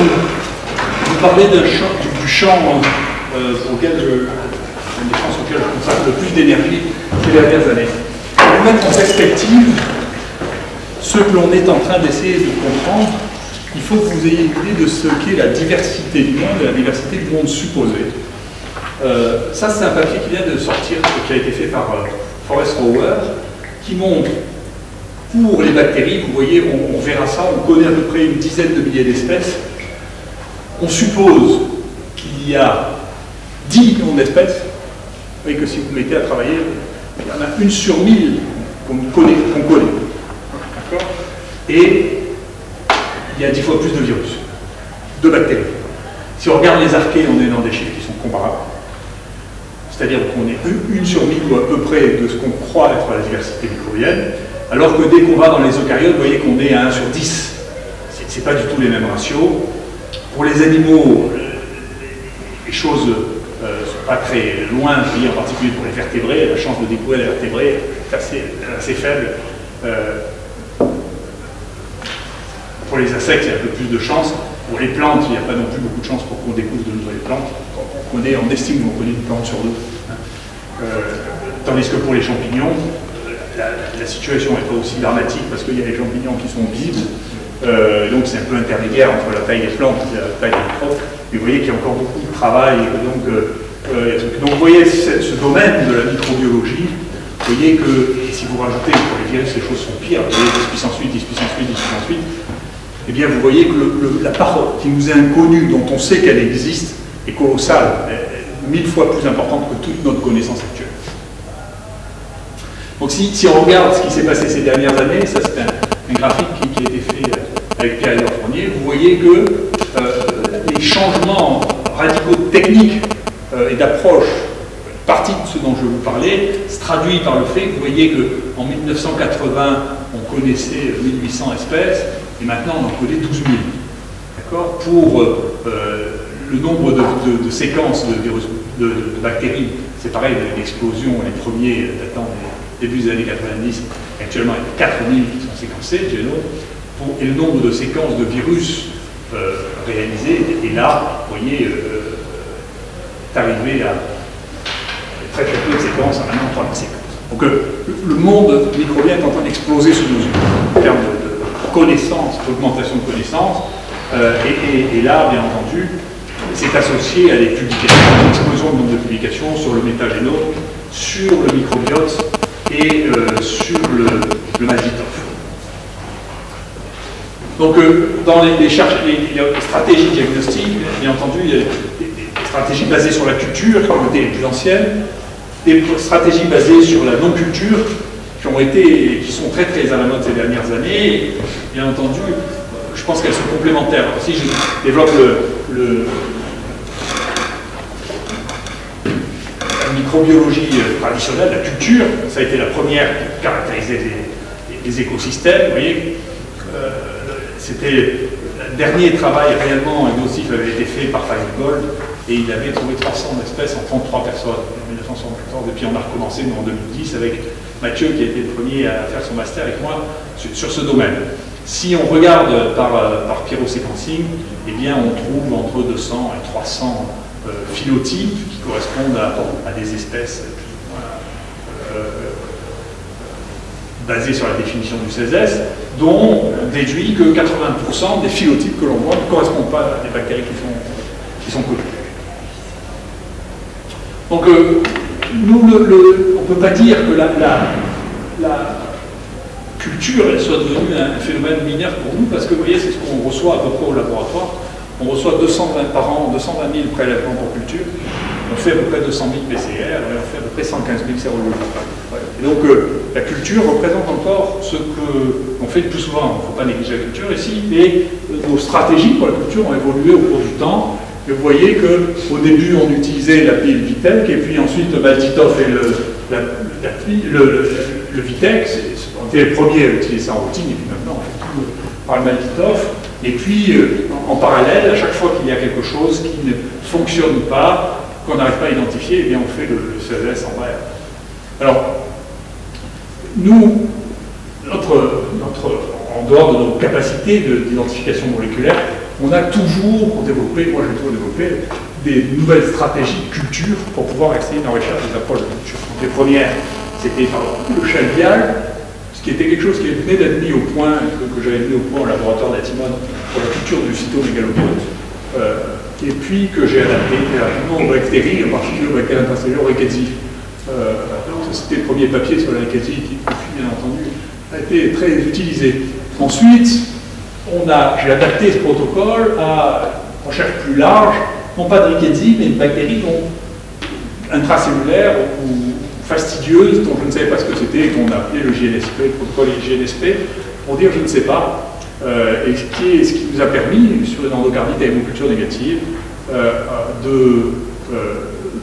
vous parler du champ auquel je consacre le plus d'énergie ces dernières années. Pour vous mettre en perspective ce que l'on est en train d'essayer de comprendre, il faut que vous ayez une idée de ce qu'est la diversité du monde et la diversité du monde supposé. Ça, c'est un papier qui vient de sortir, qui a été fait par Forrest Rower, qui montre, pour les bactéries, vous voyez, on verra ça, on connaît à peu près une dizaine de milliers d'espèces. On suppose qu'il y a 10 millions d'espèces. Vous voyez que si vous mettez à travailler, il y en a une sur 1000 qu'on connaît. D'accord ? Et il y a 10 fois plus de virus, de bactéries. Si on regarde les archées, on est dans des chiffres qui sont comparables. C'est-à-dire qu'on est une sur 1000 ou à peu près de ce qu'on croit être la diversité microbienne, alors que dès qu'on va dans les eucaryotes, vous voyez qu'on est à 1 sur 10. Ce n'est pas du tout les mêmes ratios. Pour les animaux, les choses ne sont pas très loin, en particulier pour les vertébrés. La chance de découvrir les vertébrés est assez faible. Pour les insectes, il y a un peu plus de chance. Pour les plantes, il n'y a pas non plus beaucoup de chance pour qu'on découvre de nouvelles plantes. On estime qu'on connaît une plante sur deux. Tandis que pour les champignons, la situation n'est pas aussi dramatique parce qu'il y a les champignons qui sont visibles. Donc c'est un peu intermédiaire entre la taille des plantes et la taille des microbes. Mais vous voyez qu'il y a encore beaucoup de travail. Donc vous voyez ce domaine de la microbiologie. Vous voyez que si vous rajoutez pour les virus, les choses sont pires. Vous voyez 10 puissance 8, 10 puissance 8, 10 puissance 8. Eh bien, vous voyez que la part qui nous est inconnue, dont on sait qu'elle existe, est colossale, 1000 fois plus importante que toute notre connaissance actuelle. Donc si on regarde ce qui s'est passé ces dernières années, ça c'est un graphique qui a été fait avec Pierre-Édouard Fournier, vous voyez que les changements radicaux techniques et d'approche, partie de ce dont je vous parlais, se traduit par le fait que vous voyez qu'en 1980, on connaissait 1800 espèces, et maintenant on en connaît 12 000. D'accord ? Pour le nombre de séquences de virus, de bactéries, c'est pareil, l'explosion, les premiers datant des débuts des années 90, actuellement il y a 4000 qui sont séquencés, le génome, et le nombre de séquences de virus réalisées, et là, vous voyez, est arrivé à très peu de séquences, à maintenant 3000 séquences. Donc le monde microbien est en train d'exploser sous nos yeux, en termes de connaissances, d'augmentation de connaissances, et là, bien entendu, c'est associé à des publications, à l'explosion du nombre de publications sur le métagénome, sur le microbiote et sur le mazitof. Donc, dans les stratégies diagnostiques, bien entendu, il y a des stratégies basées sur la culture, qui ont été les plus anciennes, des stratégies basées sur la non-culture, qui sont très très à la mode ces dernières années. Et, bien entendu, je pense qu'elles sont complémentaires. Si je développe la microbiologie traditionnelle, la culture, ça a été la première qui caractérisait les écosystèmes. Vous voyez, c'était le dernier travail réellement exhaustif avait été fait par Feingold et il avait trouvé 300 espèces en 33 personnes en 1974. Et puis on a recommencé en 2010 avec Mathieu qui a été le premier à faire son master avec moi sur ce domaine. Si on regarde par pyroséquencing, eh bien on trouve entre 200 et 300 phénotypes qui correspondent à des espèces basées sur la définition du CESS, dont on déduit que 80% des phénotypes que l'on voit ne correspondent pas à des bactéries qui sont connues. Donc nous, on ne peut pas dire que la culture elle soit devenue un phénomène mineur pour nous, parce que vous voyez, c'est ce qu'on reçoit à peu près au laboratoire. On reçoit 220 par an, 220 000 prélèvements pour culture, on fait à peu près 200 000 PCR, et on fait à peu près 115 000 sérologies. Et donc la culture représente encore ce qu'on fait le plus souvent. Il ne faut pas négliger la culture ici, et nos stratégies pour la culture ont évolué au cours du temps. Et vous voyez qu'au début, on utilisait la pile Vitek, et puis ensuite le Mazitof et le Vitek, on était les premiers à utiliser ça en routine, et puis maintenant on fait tout par le Mazitof. Et puis, en parallèle, à chaque fois qu'il y a quelque chose qui ne fonctionne pas, qu'on n'arrive pas à identifier, eh bien on fait le CES en vrai. Alors, nous, en dehors de nos capacités d'identification moléculaire, on a toujours développé, moi j'ai toujours développé, des nouvelles stratégies de culture pour pouvoir essayer d'enrichir des approches de culture. Donc, les premières, c'était par exemple le chalvial, ce qui était quelque chose qui venait d'être mis au point, que j'avais mis au point au laboratoire d'Atimon pour la culture du cytomégalobiose, et puis que j'ai adapté rapidement aux bactéries, en particulier aux bactéries intracellulaires rickettsia. C'était le premier papier sur la rickettsia qui, depuis, bien entendu, a été très utilisé. Ensuite, j'ai adapté ce protocole à une recherche plus large, non pas de rickettsia, mais une bactérie intracellulaire ou fastidieuse, dont je ne savais pas ce que c'était, qu'on a appelé le GNSP, le protocole GNSP, pour dire je ne sais pas, et ce qui nous a permis, sur une endocardite à hémoculture négative, de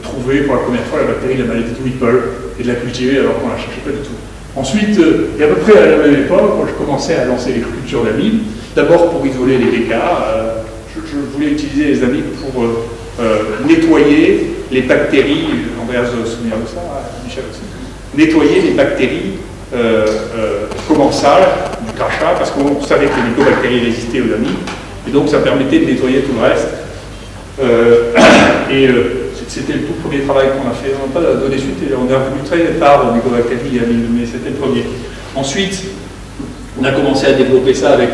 trouver pour la première fois la bactérie de la maladie de Whipple et de la cultiver alors qu'on ne la cherchait pas du tout. Ensuite, et à peu près à la même époque, quand je commençais à lancer les cultures d'amibes, d'abord pour isoler les BK, je voulais utiliser les amibes pour nettoyer les bactéries, Andreas doit se souvenir de ça, Michel aussi, nettoyer les bactéries commensales du crachat, parce qu'on savait que les mycobactéries résistaient aux amibes, et donc ça permettait de nettoyer tout le reste. C'était le tout premier travail qu'on a fait, on n'a pas donné suite, et on est revenu très tard aux mycobactéries et amibes, mais c'était le premier. Ensuite, on a commencé à développer ça avec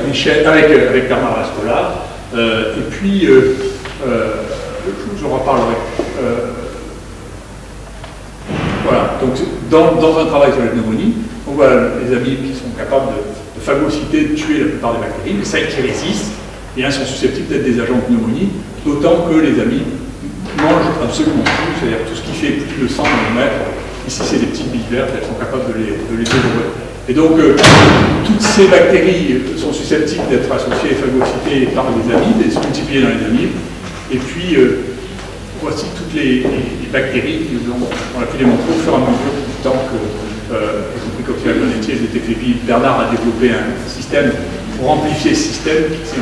Bernard Rascollard, et puis, je reparlerai. Voilà, donc dans un travail sur la pneumonie, on voit les amibes qui sont capables de phagocyter, de tuer la plupart des bactéries, mais celles qui résistent, sont susceptibles d'être des agents de pneumonie, d'autant que les amibes mangent absolument tout, c'est-à-dire tout ce qui fait plus de 100 nanomètres. Ici, c'est des petites billes vertes, elles sont capables de les dévorer. Et donc, toutes ces bactéries sont susceptibles d'être associées et phagocytées par les amibes et se multiplier dans les amibes. Et puis, voici toutes les bactéries dont on a pu démontrer au fur et à mesure du temps que, y compris Cocktail Bonetier, et puis Bernard a développé un système pour amplifier ce système qui s'est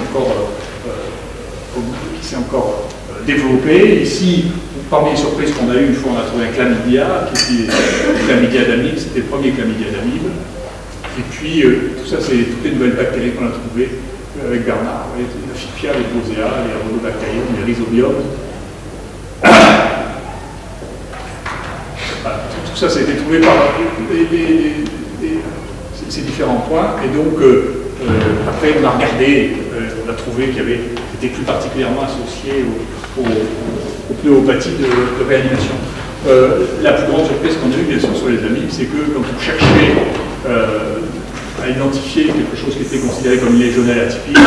encore développé. Ici, parmi les surprises qu'on a eues, une fois on a trouvé un chlamydia, qui était le chlamydia d'amibes, c'était le premier chlamydia d'amibes. Et puis, tout ça, c'est toutes les nouvelles bactéries qu'on a trouvées avec Bernard. La Fiphia, les Bosea, les Rhodobacterium, les Rhizobium. Voilà, tout ça, ça a été trouvé par ces différents points. Et donc, après, on a regardé, on a trouvé qu'il y avait, c'était plus particulièrement associé aux pneumopathies de réanimation. La plus grande surprise qu'on a eue, bien sûr, sur les amibes, c'est que quand on cherchait à identifier quelque chose qui était considéré comme une légionnelle atypique,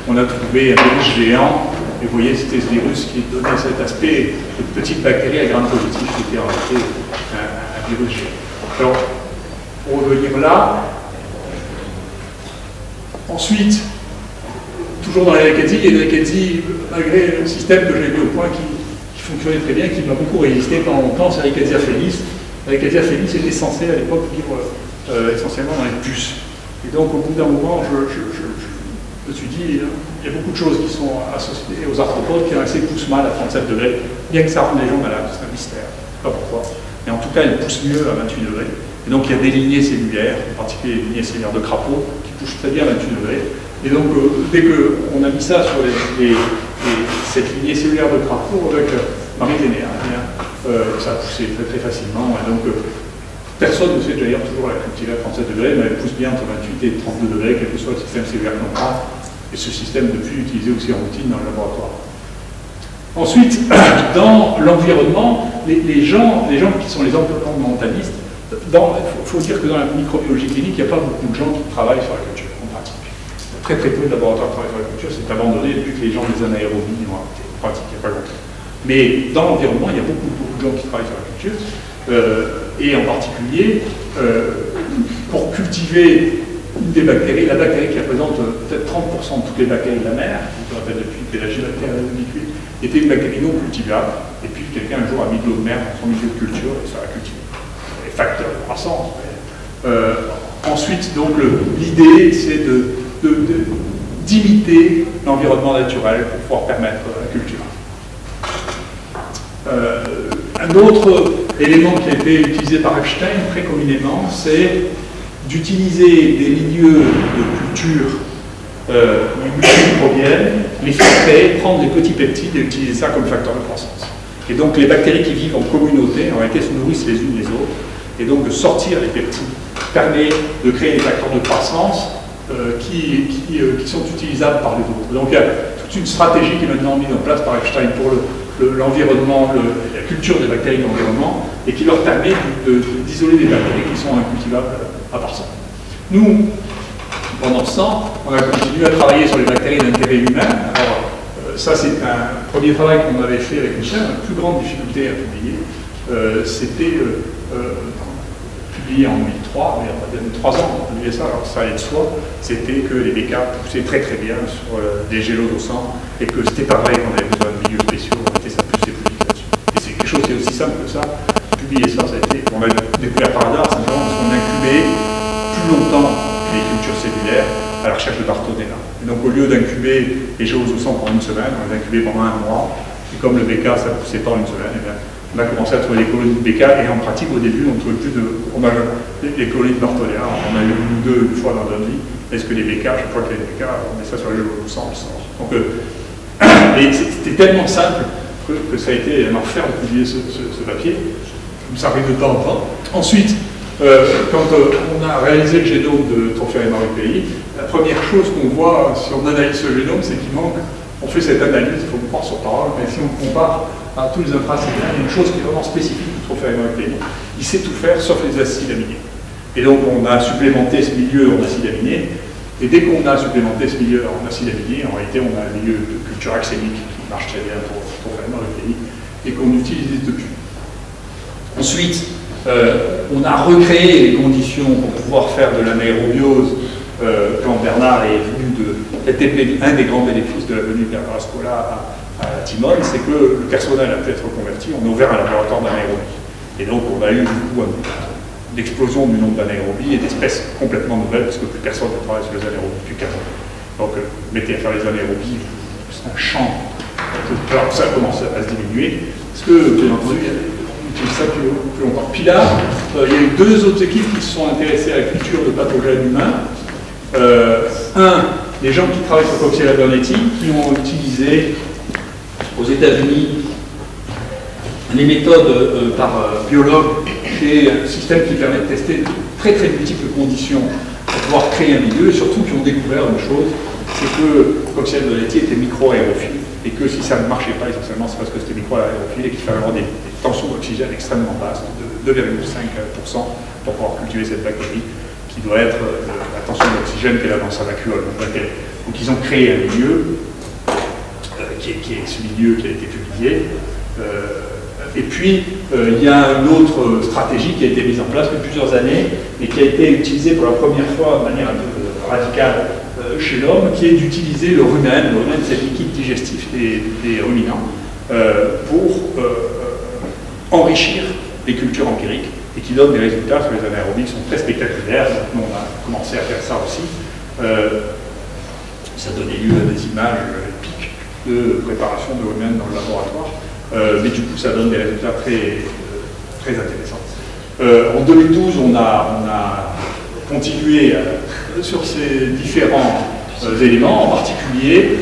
on a trouvé un virus géant, et vous voyez, c'était ce virus qui donnait cet aspect de petite bactérie à graines positives, qui était en réalité un virus géant. Alors, pour revenir là, ensuite, toujours dans les rickettsia, il y a des rickettsia, malgré le système que j'ai mis au point qui fonctionnait très bien, qui m'a beaucoup résisté pendant longtemps, c'est Rickettsia felis. La Rickettsia felis était censée à l'époque vivre essentiellement dans les puces. Et donc au bout d'un moment, je me suis dit, il y a beaucoup de choses qui sont associées aux arthropodes qui ont assez poussent mal à 37 degrés, bien que ça rende les gens malades, c'est un mystère, je ne sais pas pourquoi. Mais en tout cas, elles poussent mieux à 28 degrés. Et donc il y a des lignées cellulaires, en particulier les lignées cellulaires de crapaud, qui poussent très bien à 28 degrés. Et donc dès qu'on a mis ça sur cette lignée cellulaire de crapaud avec Marie Ténéa, ça a poussé très très facilement. Et donc personne ne sait d'ailleurs toujours la cultiver à 37 degrés, mais elle pousse bien entre 28 et 32 degrés, quel que soit le système cellulaire qu'on prend. Et ce système depuis utilisé aussi en routine dans le laboratoire. Ensuite, dans l'environnement, les gens qui sont les environnementalistes, il faut dire que dans la microbiologie clinique, il n'y a pas beaucoup de gens qui travaillent sur la culture en pratique. Très très peu de laboratoires qui travaillent sur la culture, c'est abandonné depuis que les gens des anaérobies ont arrêté en pratique, il n'y a pas longtemps. Mais dans l'environnement, il y a beaucoup de gens qui travaillent sur la culture, et en particulier, pour cultiver une des bactéries, la bactérie qui représente peut-être 30% de toutes les bactéries de la mer, je me rappelle depuis Pélagibacter azonicule, était une bactérie non cultivable, et puis quelqu'un un jour a mis de l'eau de mer dans son milieu de culture, et ça l'a cultivé. Les facteurs de croissance. Ensuite, donc, l'idée, c'est d'imiter l'environnement naturel pour pouvoir permettre la culture. Un autre élément qui a été utilisé par Epstein très communément, c'est d'utiliser des milieux de culture multimicrobienne les filtrer, prendre les petits peptides et utiliser ça comme facteur de croissance. Et donc les bactéries qui vivent en communauté, en réalité, se nourrissent les unes les autres. Et donc de sortir les peptides permet de créer des facteurs de croissance qui sont utilisables par les autres. Donc il y a toute une stratégie qui est maintenant mise en place par Epstein pour l'environnement, la culture des bactéries de l'environnement, et qui leur permet d'isoler des bactéries qui sont incultivables à part ça. Nous, pendant ce temps, on a continué à travailler sur les bactéries d'intérêt humain. Alors, ça, c'est un premier travail qu'on avait fait avec Michel. La plus grande difficulté à publier, c'était publié en 2003, mais il y a 3 ans, on publiait ça, alors ça allait de soi, c'était que les BK poussaient très très bien sur des gélos au sang, et que c'était pas vrai qu'on avait besoin de milieux spéciaux, on était ça poussait plus vite là-dessus. Et c'est quelque chose qui est aussi simple que ça. Publier ça, ça a été, on l'a découvert par hasard, simplement parce qu'on incubait plus longtemps les cultures cellulaires à la recherche de Bartonella. Et donc au lieu d'incuber les gélos au sang pendant une semaine, on les incubait pendant 1 mois, et comme le BK ça ne poussait pas en une semaine, et bien, on a commencé à trouver des colonies de BK, et en pratique, au début, on ne trouvait plus les colonies de Bartonella. On a eu une fois dans notre vie. Est-ce que les BK, chaque fois qu'il y a des BK, on met ça sur les au sang, on le sort. Donc, c'était tellement simple que ça a été un enfer de publier ce papier. Ça arrive de temps en temps. Ensuite, quand on a réalisé le génome de Trophaena mauricei, la première chose qu'on voit si on analyse ce génome, c'est qu'il manque. On fait cette analyse, il faut me croire sur parole, mais si on compare à tous les intracellulaires, il y a une chose qui est vraiment spécifique du Trophaena mauricei. Il sait tout faire sauf les acides aminés. Et donc on a supplémenté ce milieu en acides aminés, et dès qu'on a supplémenté ce milieu en acides aminés, en réalité on a un milieu de culture axénique qui marche très bien pour Trophaena mauricei et qu'on utilise depuis. Ensuite, on a recréé les conditions pour pouvoir faire de l'anaérobiose quand Bernard est venu un des grands bénéfices de la venue de Bernard Scola à Timone, c'est que le personnel a pu être reconverti, on a ouvert un laboratoire d'anaérobie. Et donc on a eu du coup une explosion du nombre d'anaérobies et d'espèces complètement nouvelles, parce que plus personne ne travaille sur les anaérobies depuis 4 ans. Donc mettez à faire les anaérobies, c'est un champ. Alors ça a commencé à se diminuer, parce que bien entendu, on utilise ça plus longtemps. Puis là, il y a eu 2 autres équipes qui se sont intéressées à la culture de pathogènes humains. Les gens qui travaillent sur Coxiella burnetii, qui ont utilisé aux États-Unis les méthodes par biologues, c'est un système qui permet de tester très très multiples conditions pour pouvoir créer un milieu, et surtout qui ont découvert une chose, c'est que Coxiella burnetii était micro-aérophile, et que si ça ne marchait pas, essentiellement c'est parce que c'était micro-aérophile et qu'il fallait avoir des tensions d'oxygène extrêmement basses, de 2,5% pour pouvoir cultiver cette bactérie, qui doit être la tension d'oxygène qu'elle a dans sa vacuole. Donc ils ont créé un milieu, qui est ce milieu qui a été publié. Et puis, il y a une autre stratégie qui a été mise en place depuis plusieurs années et qui a été utilisée pour la première fois de manière un peu radicale chez l'homme, qui est d'utiliser le rumen. Le rumen, c'est le liquide digestif des ruminants, pour enrichir les cultures empiriques et qui donne des résultats sur les anaérobies qui sont très spectaculaires. Donc, nous, on a commencé à faire ça aussi. Ça donnait lieu à des images épiques de préparation de rumen dans le laboratoire. Mais du coup, ça donne des résultats très, très intéressants. En 2012, on a continué sur ces différents éléments. En particulier,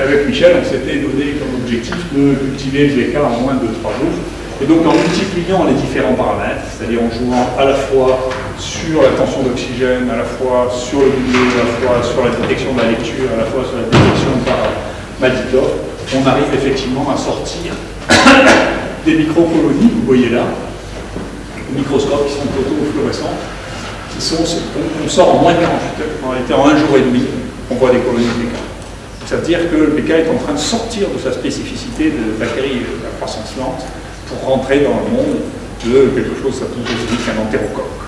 avec Michel, on s'était donné comme objectif de cultiver le VK en moins de 3 jours. Et donc, en multipliant les différents paramètres, c'est-à-dire en jouant à la fois sur la tension d'oxygène, à la fois sur le milieu, à la fois sur la détection de la lecture, à la fois sur la détection par Madikov, on arrive effectivement à sortir des micro-colonies, vous voyez là, au microscope, qui sont photofluorescents, on sort en moins de 48 heures. En réalité, en 1 jour et demi, on voit des colonies de BK. Ça veut dire que le BK est en train de sortir de sa spécificité de bactérie à croissance lente pour rentrer dans le monde de quelque chose ça peut aussi qu'un entérocoque.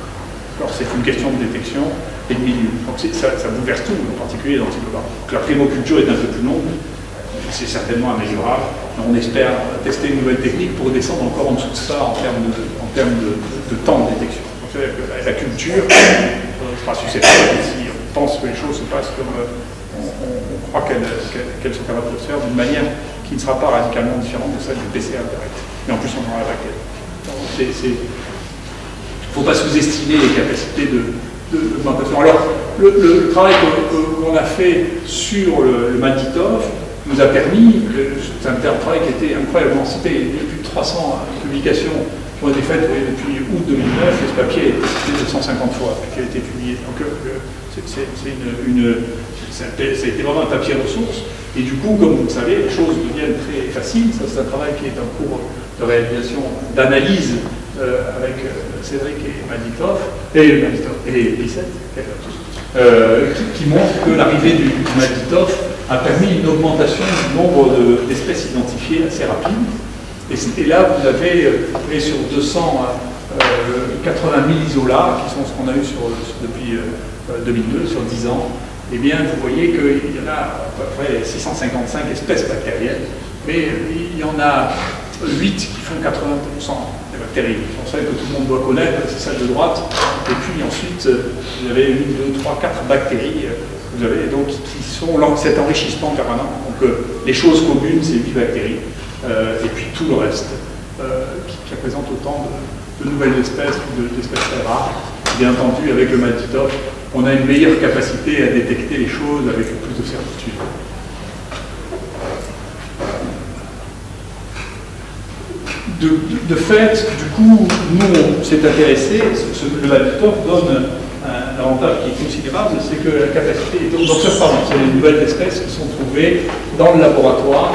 Alors c'est une question de détection et de milieu. Donc ça bouleverse tout, en particulier dans le cycle. Donc la primoculture est un peu plus longue, c'est certainement améliorable. On espère tester une nouvelle technique pour descendre encore en dessous de ça en termes de temps de détection. Donc, la culture sera susceptible, si on pense que les choses se passent comme on croit qu'elles sont capables de se faire, d'une manière qui ne sera pas radicalement différente de celle du PCR direct. Mais en plus, on aura la bactérie. Il ne faut pas sous-estimer les capacités d'augmentation. Alors, le travail qu'on a fait sur le Malditov, nous a permis, c'est un travail qui a été incroyablement cité, il y a plus de 300 publications qui ont été faites depuis août 2009, et ce papier a été cité 250 fois depuis qu'il a été publié. Donc ça a été vraiment un papier ressource, et du coup, comme vous le savez, les choses deviennent très faciles. Ça, c'est un travail qui est en cours de réalisation, d'analyse avec Cédric et Maditov, et Bissette, qui montre que l'arrivée du Maditov a permis une augmentation du nombre d'espèces identifiées assez rapide. Et là, vous avez sur 280 000 isolats, qui sont ce qu'on a eu depuis 2002, sur 10 ans, eh bien, vous voyez qu'il y en a à peu près 655 espèces bactériennes, mais il y en a 8 qui font 80% des bactéries. C'est celle que tout le monde doit connaître, c'est celle de droite. Et puis ensuite, vous avez 1, 2, 3, 4 bactéries, vous avez donc qui sont cet enrichissement permanent. Donc les choses communes, c'est 8 bactéries, et puis tout le reste, qui représente autant de nouvelles espèces, d'espèces très rares. Bien entendu, avec le Maditov, on a une meilleure capacité à détecter les choses avec plus de certitude. De fait, du coup, nous, on s'est intéressé, le Maditov donne un avantage qui est considérable, c'est que la capacité, donc ça, pardon, c'est les nouvelles espèces qui sont trouvées dans le laboratoire,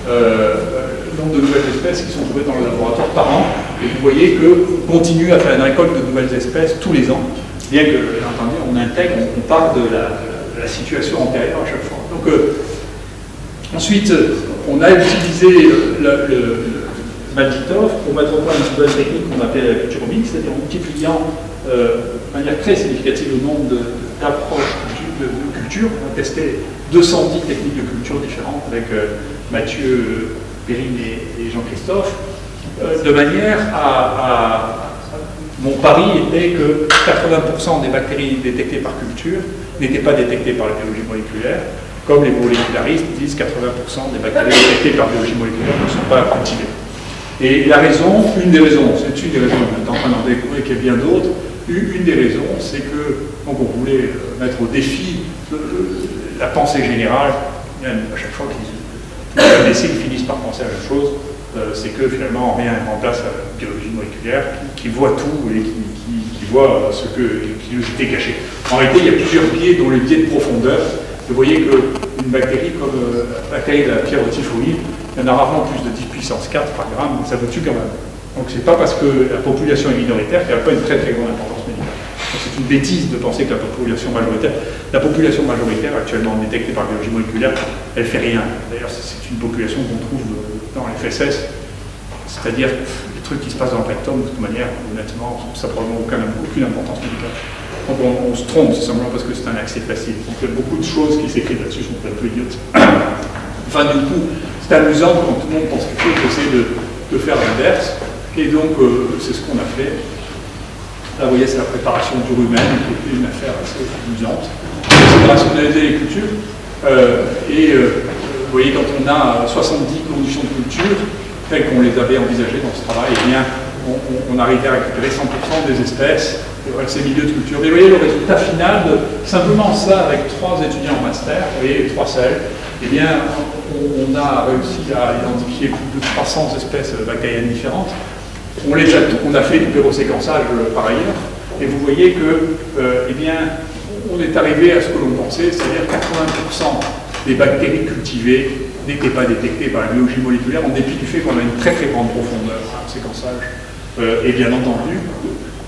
le nombre de nouvelles espèces qui sont trouvées dans le laboratoire par an, et vous voyez qu'on continue à faire une récolte de nouvelles espèces tous les ans, bien que, bien entendu, on intègre, on part de la situation antérieure à chaque fois. Donc, ensuite, on a utilisé le Maditov pour mettre au point une nouvelle technique qu'on appelle la culture mixte, c'est-à-dire en multipliant de manière très significative le nombre d'approches de culture. On a testé 210 techniques de culture différentes avec Mathieu, Perrine et Jean-Christophe, de manière à... Mon pari était que 80% des bactéries détectées par culture n'étaient pas détectées par la biologie moléculaire, comme les molécularistes disent 80% des bactéries détectées par biologie moléculaire ne sont pas cultivées. Et la raison, une des raisons, c'est une des raisons, on est en train d'en découvrir qu'il y a bien d'autres, une des raisons, c'est que, donc on voulait mettre au défi la pensée générale, même à chaque fois qu'ils les signes finissent par penser à la même chose, c'est que finalement rien ne remplace la biologie moléculaire qui voit tout et qui voit ce qui nous était caché. En réalité, il y a plusieurs biais, dont les biais de profondeur. Vous voyez qu'une bactérie comme la bactérie de la fièvre typhoïde, il y en a rarement plus de 10 puissance 4 par gramme, mais ça vous tue quand même. Donc c'est pas parce que la population est minoritaire qu'elle n'a pas une très très grande importance médicale. C'est une bêtise de penser que la population majoritaire actuellement détectée par biologie moléculaire, elle fait rien. D'ailleurs, c'est une population qu'on trouve dans les FSS, c'est-à-dire les trucs qui se passent dans le rectum, de toute manière, honnêtement, ça n'a probablement aucune importance médicale. Donc on se trompe, c'est simplement parce que c'est un accès facile. Donc il y a beaucoup de choses qui s'écrivent là-dessus, sont un peu idiotes. Enfin, du coup, c'est amusant quand tout le monde pense qu'il faut essayer de faire l'inverse. Et donc, c'est ce qu'on a fait. Là, vous voyez, c'est la préparation du rumen, qui était une affaire assez amusante. C'est de rationaliser les cultures. Vous voyez, quand on a 70 conditions de culture, telles qu'on les avait envisagées dans ce travail, eh bien, on arrivait à récupérer 100% des espèces avec ces milieux de culture. Mais vous voyez, le résultat final de simplement ça, avec 3 étudiants en master, vous voyez, 3 selles, eh bien, on a réussi à identifier plus de 300 espèces bactériennes différentes. On a fait du péroséquençage par ailleurs, et vous voyez que, eh bien, on est arrivé à ce que l'on pensait, c'est-à-dire 80% des bactéries cultivées n'étaient pas détectées par la biologie moléculaire, en dépit du fait qu'on a une très très grande profondeur en séquençage. Et bien entendu,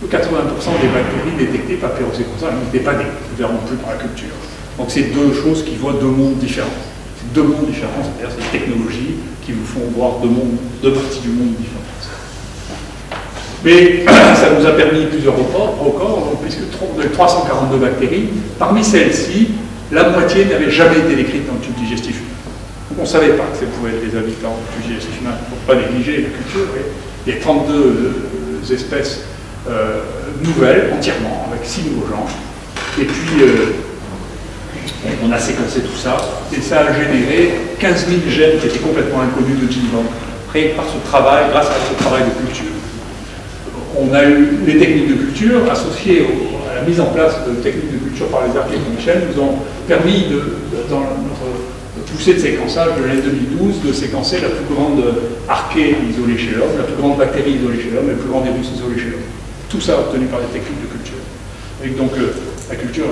80% des bactéries détectées par péroséquençage n'étaient pas détectées non plus par la culture. Donc c'est deux choses qui voient deux mondes différents. C'est deux mondes différents, c'est-à-dire ces technologies qui vous font voir deux parties du monde différentes. Mais ça nous a permis plusieurs records, puisque 342 bactéries, parmi celles-ci, la moitié n'avait jamais été décrite dans le tube digestif humain. Donc on ne savait pas que ça pouvait être des habitants du tube digestif humain. Il ne faut pas négliger la culture. Il y a 32 espèces nouvelles, entièrement, avec 6 nouveaux genres. Et puis, on a séquencé tout ça, et ça a généré 15 000 gènes qui étaient complètement inconnus de Genome, créés par ce travail, grâce à ce travail de culture. On a eu les techniques de culture associées à la mise en place de techniques de culture par les archéologues nous ont permis, dans notre poussée de séquençage de l'année 2012 de séquencer la plus grande archée isolée chez l'homme, la plus grande bactérie isolée chez l'homme et le plus grand virus isolé chez l'homme. Tout ça obtenu par des techniques de culture. Et donc la culture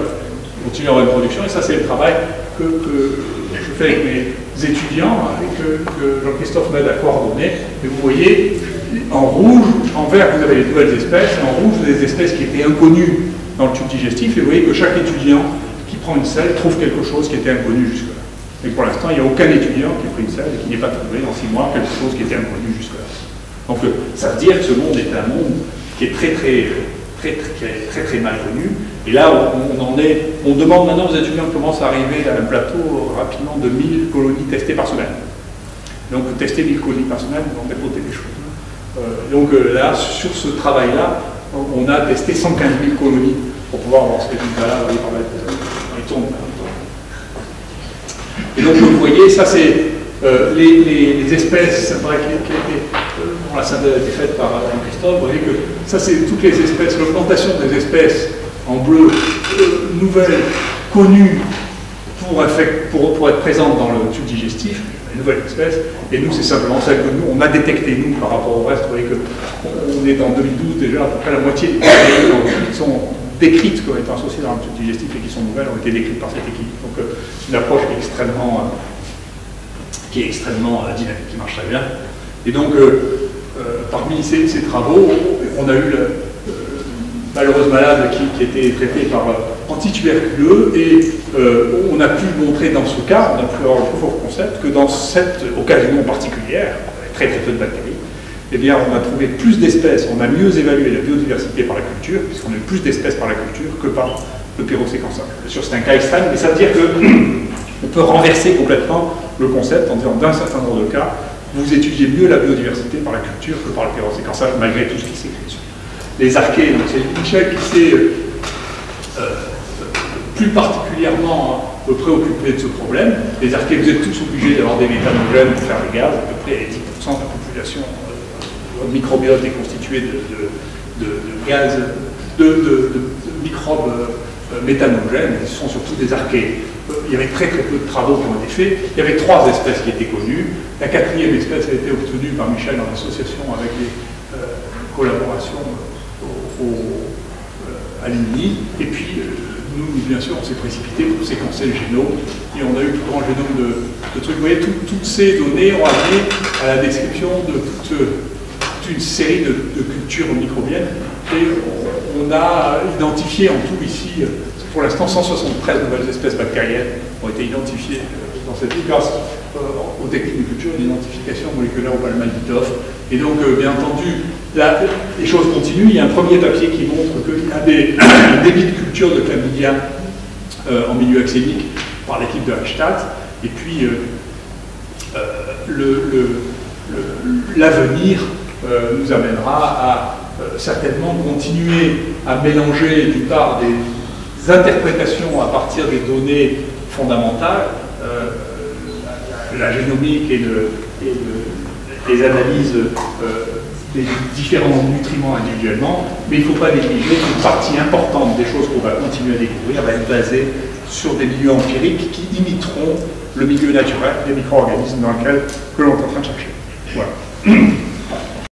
continue à avoir une production, et ça c'est le travail que je fais avec mes étudiants et que Jean-Christophe m'aide à coordonner. Et vous voyez, en rouge, en vert vous avez les nouvelles espèces, et en rouge des espèces qui étaient inconnues dans le tube digestif, et vous voyez que chaque étudiant qui prend une selle trouve quelque chose qui était inconnu jusque-là. Mais pour l'instant, il n'y a aucun étudiant qui a pris une selle et qui n'ait pas trouvé dans 6 mois quelque chose qui était inconnu jusque-là. Donc ça veut dire que ce monde est un monde qui est très mal connu. Et là, on demande maintenant aux étudiants qui commencent à arriver à un plateau rapidement de 1000 colonies testées par semaine. Donc tester 1000 colonies par semaine, on va dépoter des choses. Donc là, sur ce travail-là, on a testé 115 000 colonies pour pouvoir avoir ce résultat-là. Il tourne. Et donc vous voyez, ça c'est les espèces, ça paraît que la synthèse a été faite par Christophe, vous voyez que ça c'est toutes les espèces, l'augmentation des espèces en bleu, nouvelles, connues pour être présentes dans le tube digestif, les nouvelles espèces, et nous c'est simplement celles que nous, on a détectées nous par rapport au reste. Vous voyez qu'on est en 2012 déjà, à peu près la moitié des qui sont décrites comme étant associées dans le tube digestif et qui sont nouvelles ont été décrites par cette équipe. Donc c'est une approche qui est extrêmement dynamique, qui marche très bien. Et donc parmi ces travaux, on a eu malheureuse malade qui était traitée par antituberculeux, et on a pu montrer dans ce cas, on a pu avoir le proof of concept, que dans cette occasion particulière, avec très peu de bactéries, eh bien on a trouvé plus d'espèces, on a mieux évalué la biodiversité par la culture, puisqu'on a eu plus d'espèces par la culture que par le pyroséquençage. Bien sûr c'est un cas extrême, mais ça veut dire qu'on peut renverser complètement le concept en disant d'un certain nombre de cas, vous étudiez mieux la biodiversité par la culture que par le pyroséquençage, malgré tout ce qui s'écrit dessus. Les archées, c'est Michel qui s'est plus particulièrement préoccupé de ce problème. Les archées, vous êtes tous obligés d'avoir des méthanogènes pour faire les gaz, à peu près 10% de la population microbiote est constituée de gaz, de microbes méthanogènes, ils sont surtout des archées. Il y avait très peu de travaux qui ont été faits. Il y avait 3 espèces qui étaient connues. La 4e espèce a été obtenue par Michel en association avec les collaborations à l'INI. Et puis, nous, bien sûr, on s'est précipité pour séquencer le génome. Et on a eu le plus grand génome de trucs. Vous voyez, toutes ces données ont amené à la description de toute une série de cultures microbiennes. Et on a identifié en tout ici, pour l'instant, 173 nouvelles espèces bactériennes ont été identifiées dans cette vie grâce aux techniques de culture d'identification moléculaire au palmalditov. Et donc, bien entendu, là, les choses continuent. Il y a un premier papier qui montre qu'il y a des débits de culture de chlamydia en milieu axénique par l'équipe de Hallstatt. Et puis, l'avenir nous amènera à certainement continuer à mélanger d'une part des interprétations à partir des données fondamentales, la génomique et les analyses des différents nutriments individuellement, mais il ne faut pas négliger qu'une partie importante des choses qu'on va continuer à découvrir va être basée sur des milieux empiriques qui imiteront le milieu naturel des micro-organismes dans lequel l'on est en train de chercher. Voilà.